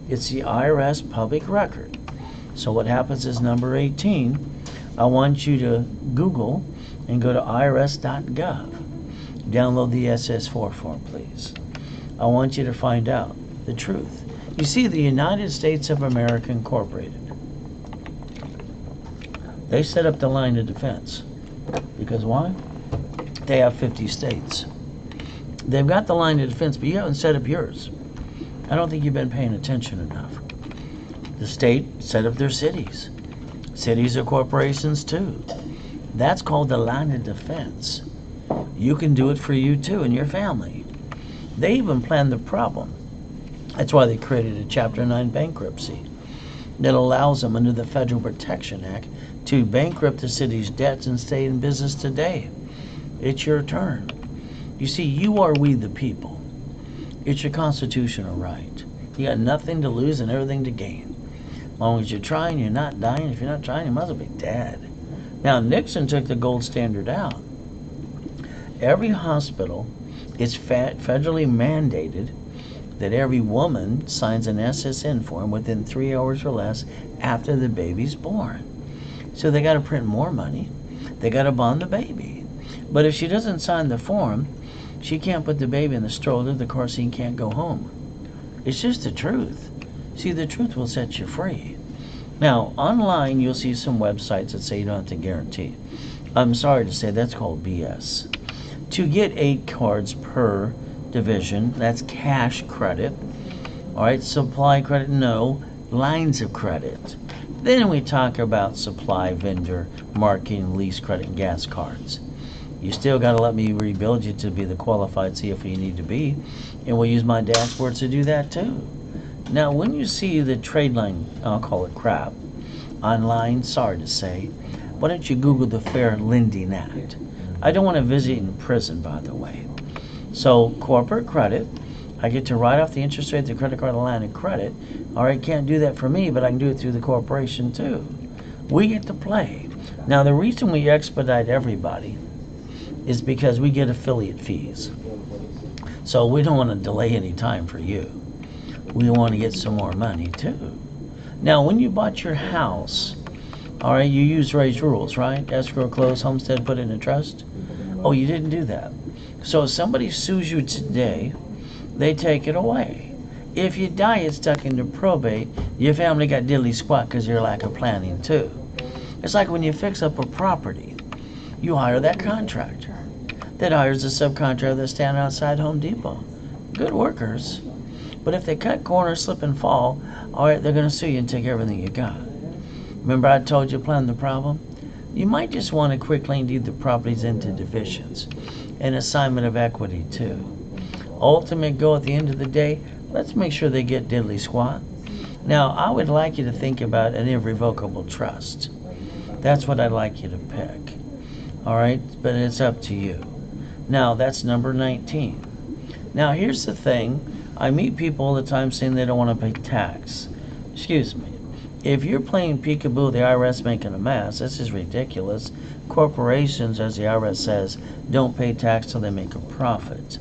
It's the IRS public record. So what happens is number 18, I want you to Google and go to irs.gov. Download the SS4 form, please. I want you to find out the truth. You see, the United States of America Incorporated, they set up the line of defense. Because why? They have 50 states. They've got the line of defense, but you haven't set up yours. I don't think you've been paying attention enough. The state set up their cities. Cities are corporations too. That's called the line of defense. You can do it for you too and your family. They even planned the problem. That's why they created a Chapter 9 bankruptcy that allows them under the Federal Protection Act to bankrupt the city's debts and stay in business today. It's your turn. You see, you are we the people. It's your constitutional right. You got nothing to lose and everything to gain. As long as you're trying, you're not dying. If you're not trying, you must be dead. Now, Nixon took the gold standard out. Every hospital is federally mandated that every woman signs an SSN form within 3 hours or less after the baby's born. So they got to print more money. They got to bond the baby. But if she doesn't sign the form, she can't put the baby in the stroller. The car seat can't go home. It's just the truth. See, the truth will set you free. Now, online, you'll see some websites that say you don't have to guarantee. I'm sorry to say that's called BS. To get 8 cards per division, that's cash credit. All right, supply credit, no. Lines of credit. Then we talk about supply, vendor, marketing, lease credit, and gas cards. You still got to let me rebuild you to be the qualified CFO you need to be, and we'll use my dashboards to do that too. Now, when you see the trade line, I'll call it crap, online, sorry to say, why don't you Google the Fair Lending Act? I don't want to visit in prison, by the way. So, corporate credit, I get to write off the interest rate, the credit card, the line of credit. All right, can't do that for me, but I can do it through the corporation too. We get to play. Now, the reason we expedite everybody is because we get affiliate fees. So we don't want to delay any time for you. We want to get some more money too. Now, when you bought your house, all right, you used Ray's rules, right? Escrow, close, homestead, put it in a trust. Oh, you didn't do that. So if somebody sues you today, they take it away. If you die, it's stuck into probate. Your family got diddly squat because of your lack of planning too. It's like when you fix up a property, you hire that contractor that hires a subcontractor that stand outside Home Depot. Good workers. But if they cut corners, slip and fall, all right, they're going to sue you and take everything you got. Remember I told you plan the problem? You might just want to quickly deed the properties into divisions. An assignment of equity too. Ultimate goal at the end of the day, let's make sure they get diddly squat. Now, I would like you to think about an irrevocable trust. That's what I'd like you to pick. All right, but it's up to you. Now, that's number 19. Now, here's the thing. I meet people all the time saying they don't want to pay tax. Excuse me. If you're playing peekaboo, the IRS making a mess, this is ridiculous. Corporations, as the IRS says, don't pay tax till they make a profit.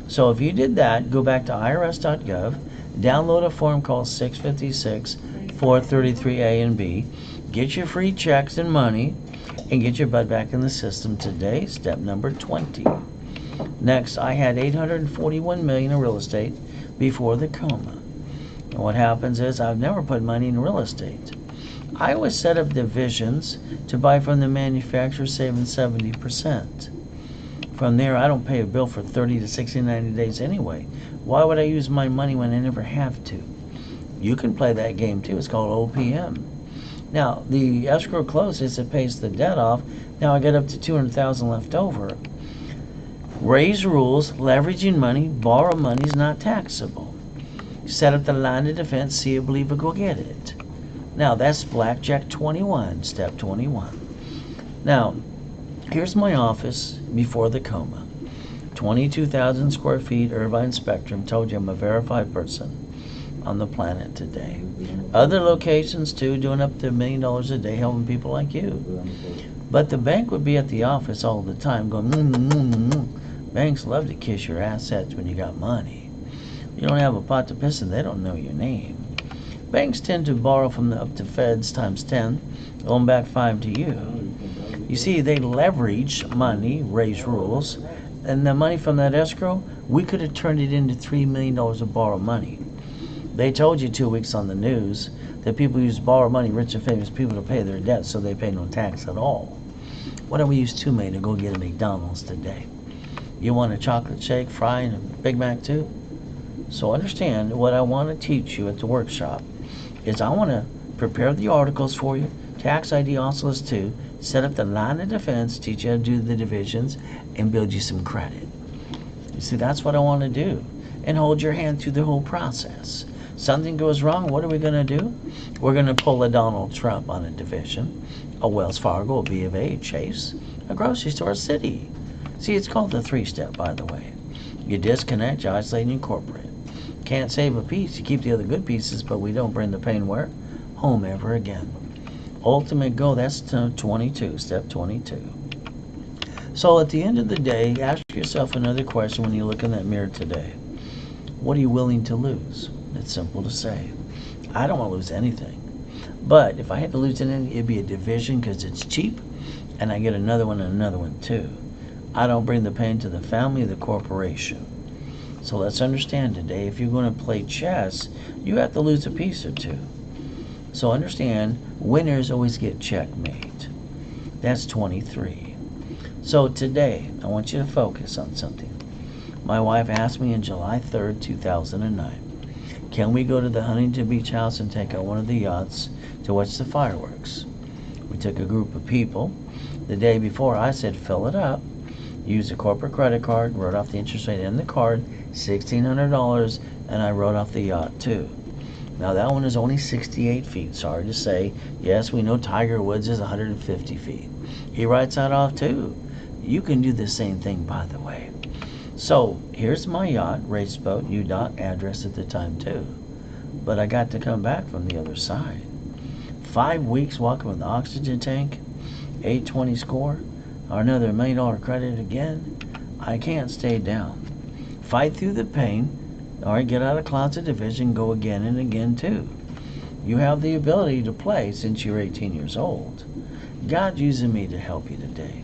So if you did that, go back to irs.gov, download a form called 656 433A and B, get your free checks and money, and get your butt back in the system today. Step number 20. Next, I had $841 million in real estate before the coma. And what happens is I've never put money in real estate. I always set up divisions to buy from the manufacturer, saving 70%. From there, I don't pay a bill for 30 to 60, 90 days anyway. Why would I use my money when I never have to? You can play that game too. It's called OPM. Now, the escrow closes, it pays the debt off. Now I get up to $200,000 left over. Raise rules, leveraging money, borrow money is not taxable. Set up the line of defense, see it, believe it, go get it. Now, that's Blackjack 21, step 21. Now, here's my office before the coma. 22,000 square feet, Irvine Spectrum. Told you I'm a verified person on the planet today. Other locations too, doing up to $1 million a day, helping people like you. But the bank would be at the office all the time going, Banks love to kiss your assets when you got money. You don't have a pot to piss in, they don't know your name. Banks tend to borrow from the up to feds times 10, loan back 5 to you. You see, they leverage money, raise rules, and the money from that escrow, we could have turned it into $3 million of borrowed money. They told you 2 weeks on the news that people use borrowed money, rich and famous people, to pay their debts so they pay no tax at all. Why don't we use $2 million to go get a McDonald's today? You want a chocolate shake, fry, and a Big Mac too? So understand, what I want to teach you at the workshop is I want to prepare the articles for you, tax ID also is too, set up the line of defense, teach you how to do the divisions, and build you some credit. You see, that's what I want to do, and hold your hand through the whole process. Something goes wrong, what are we going to do? We're going to pull a Donald Trump on a division, a Wells Fargo, a B of A, Chase, a grocery store, a Citi. See, it's called the 3-step, by the way. You disconnect, you isolate, and you incorporate. Can't save a piece, you keep the other good pieces, but we don't bring the pain where? Home ever again. Ultimate goal, that's 22, step 22. So at the end of the day, ask yourself another question when you look in that mirror today. What are you willing to lose? It's simple to say. I don't want to lose anything. But if I had to lose anything, it'd be a division because it's cheap, and I get another one and another one too. I don't bring the pain to the family or the corporation. So let's understand today, if you're going to play chess, you have to lose a piece or two. So understand, winners always get checkmate. That's 23. So today, I want you to focus on something. My wife asked me on July 3rd, 2009, can we go to the Huntington Beach house and take out one of the yachts to watch the fireworks? We took a group of people. The day before, I said, fill it up. Used a corporate credit card, wrote off the interest rate in the card, $1,600, and I wrote off the yacht too. Now that one is only 68 feet, sorry to say. Yes, we know Tiger Woods is 150 feet. He writes that off too. You can do the same thing, by the way. So here's my yacht, race boat, UDOT, address at the time too. But I got to come back from the other side. 5 weeks walking with an oxygen tank, 820 score. or another $1 million credit again. I can't stay down. Fight through the pain. All right, get out of closet division, go again and again too. You have the ability to play since you're 18 years old. God's using me to help you today.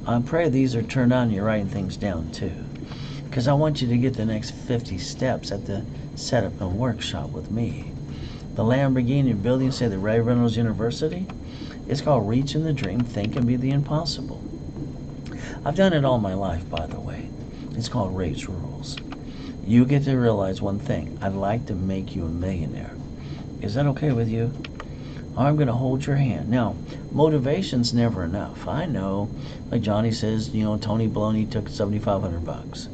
I pray these are turned on, you're writing things down too. Because I want you to get the next 50 steps at the setup and workshop with me. The Lamborghini building, say the Reynolds University, it's called Reaching the Dream, Think and Be the Impossible. I've done it all my life, by the way. It's called Ray's Rules. You get to realize one thing. I'd like to make you a millionaire. Is that okay with you? I'm going to hold your hand. Now, motivation's never enough. I know, like Johnny says, Tony Baloney took $7,500.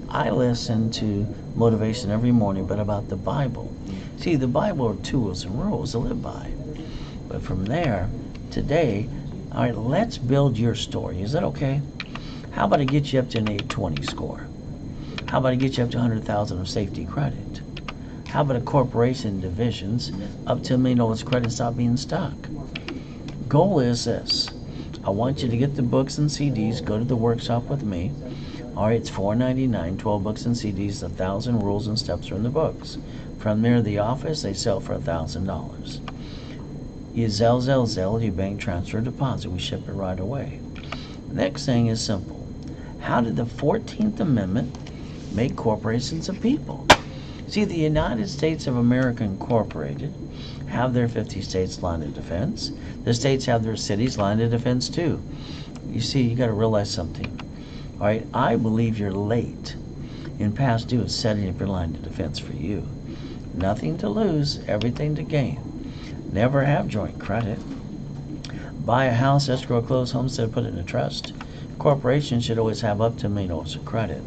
I listen to motivation every morning, but about the Bible. See, the Bible are tools and rules to live by. But from there, today, all right, let's build your story. Is that okay? How about I get you up to an 820 score? How about I get you up to 100,000 of safety credit? How about a corporation divisions up to $1 million credit, stop being stuck? Goal is this. I want you to get the books and CDs, go to the workshop with me. All right, it's $4.99, 12 books and CDs, 1,000 rules and steps are in the books. From there, the office, they sell for $1,000. You Zelle, you bank transfer, deposit. We ship it right away. Next thing is simple. How did the 14th Amendment make corporations of people? See, the United States of America Incorporated have their 50 states line of defense. The states have their cities line of defense too. You see, you got to realize something. All right, I believe you're late in past due is setting up your line of defense for you. Nothing to lose, everything to gain. Never have joint credit. Buy a house, escrow, close homestead, put it in a trust. Corporations should always have up to $1 million of credit.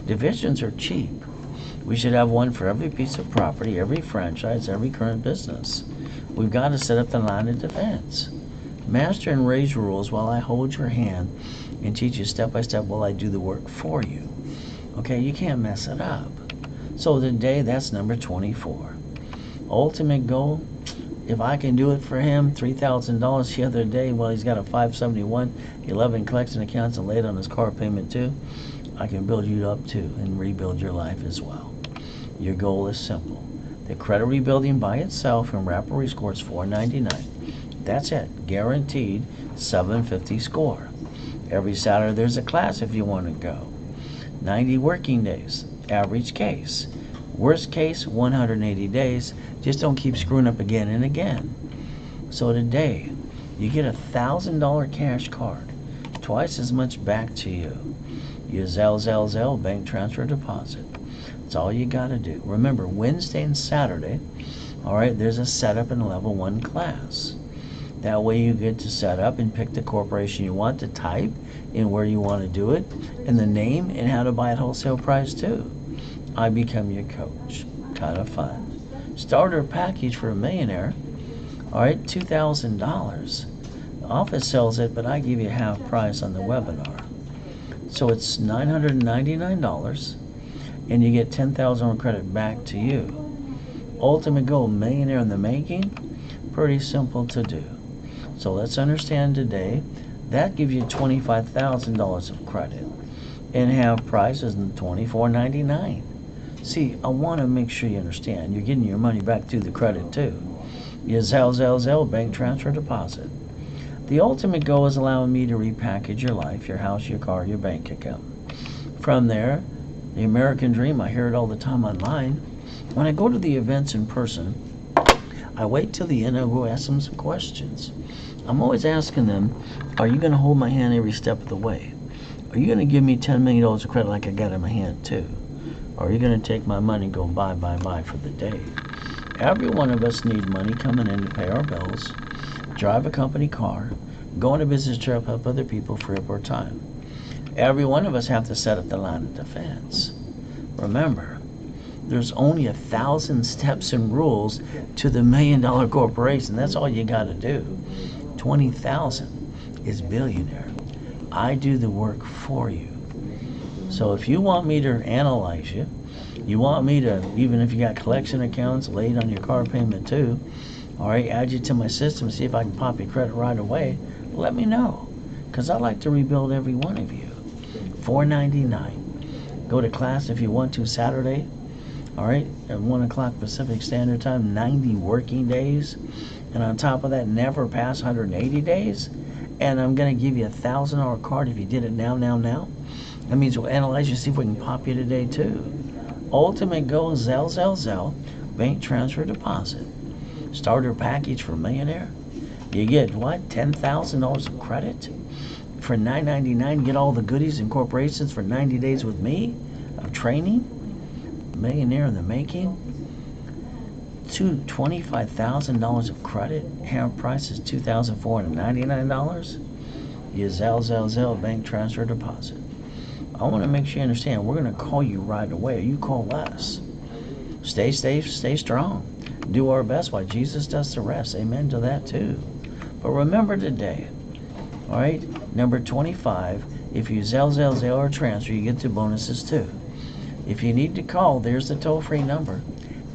Divisions are cheap. We should have one for every piece of property, every franchise, every current business. We've got to set up the line of defense. Master and raise rules while I hold your hand and teach you step by step while I do the work for you. Okay, you can't mess it up. So today, that's number 24. Ultimate goal, if I can do it for him, $3,000 the other day while he's got a 571, 11 collection accounts and laid on his car payment too, I can build you up too and rebuild your life as well. Your goal is simple. The credit rebuilding by itself and Rapper score is $4.99. That's it. Guaranteed 750 score. Every Saturday there's a class if you want to go. 90 working days. Average case. Worst case, 180 days. Just don't keep screwing up again and again. So today, you get a $1,000 cash card. Twice as much back to you. Use Zelle, bank transfer, deposit. That's all you got to do. Remember, Wednesday and Saturday, all right, there's a setup and level 1 class. That way you get to set up and pick the corporation you want to type and where you want to do it, and the name and how to buy at wholesale price too. I become your coach. Kind of fun. Starter package for a millionaire. All right, $2,000. The office sells it, but I give you half price on the webinar. So it's $999, and you get 10,000 credit back to you. Ultimate goal, millionaire in the making. Pretty simple to do. So let's understand today, that gives you $25,000 of credit, and half price is $24.99. See, I want to make sure you understand. You're getting your money back through the credit too. Use Zelle, bank transfer, deposit. The ultimate goal is allowing me to repackage your life, your house, your car, your bank account. From there, the American dream, I hear it all the time online. When I go to the events in person, I wait till the end and go ask them some questions. I'm always asking them, are you going to hold my hand every step of the way? Are you going to give me $10 million of credit like I got in my hand too? Or are you going to take my money and go buy for the day? Every one of us need money coming in to pay our bills, drive a company car, go on a business trip, help other people, free up our time. Every one of us have to set up the line of defense. Remember, there's only 1,000 steps and rules to the $1 million corporation. That's all you got to do. 20,000 is billionaire. I do the work for you. So if you want me to analyze you, you want me to, even if you got collection accounts laid on your car payment too, all right, add you to my system, see if I can pop your credit right away, let me know. because I like to rebuild every one of you. $4.99. Go to class if you want to Saturday, all right, at 1 o'clock Pacific Standard Time, 90 working days. And on top of that, never pass 180 days. And I'm going to give you a $1,000 card if you did it now. That means we'll analyze you, see if we can pop you today too. Ultimate goal, Zelle, bank transfer deposit. Starter package for millionaire. You get what? $10,000 of credit for $9.99. Get all the goodies and corporations for 90 days with me of training. Millionaire in the making. $25,000 of credit. Hammer price is $2,499. You Zelle, bank transfer deposit. I want to make sure you understand, we're going to call you right away. You call us. Stay safe, stay strong. Do our best while Jesus does the rest. Amen to that too. But remember today, all right, number 25, if you Zelle or transfer, you get the bonuses too. If you need to call, there's the toll-free number,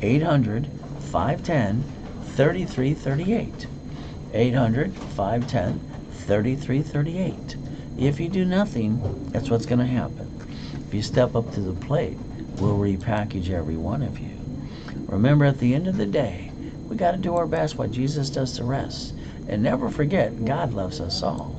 800-510-3338. 800-510-3338. If you do nothing, that's what's going to happen. If you step up to the plate, we'll repackage every one of you. Remember, at the end of the day, we got to do our best while Jesus does the rest. And never forget, God loves us all.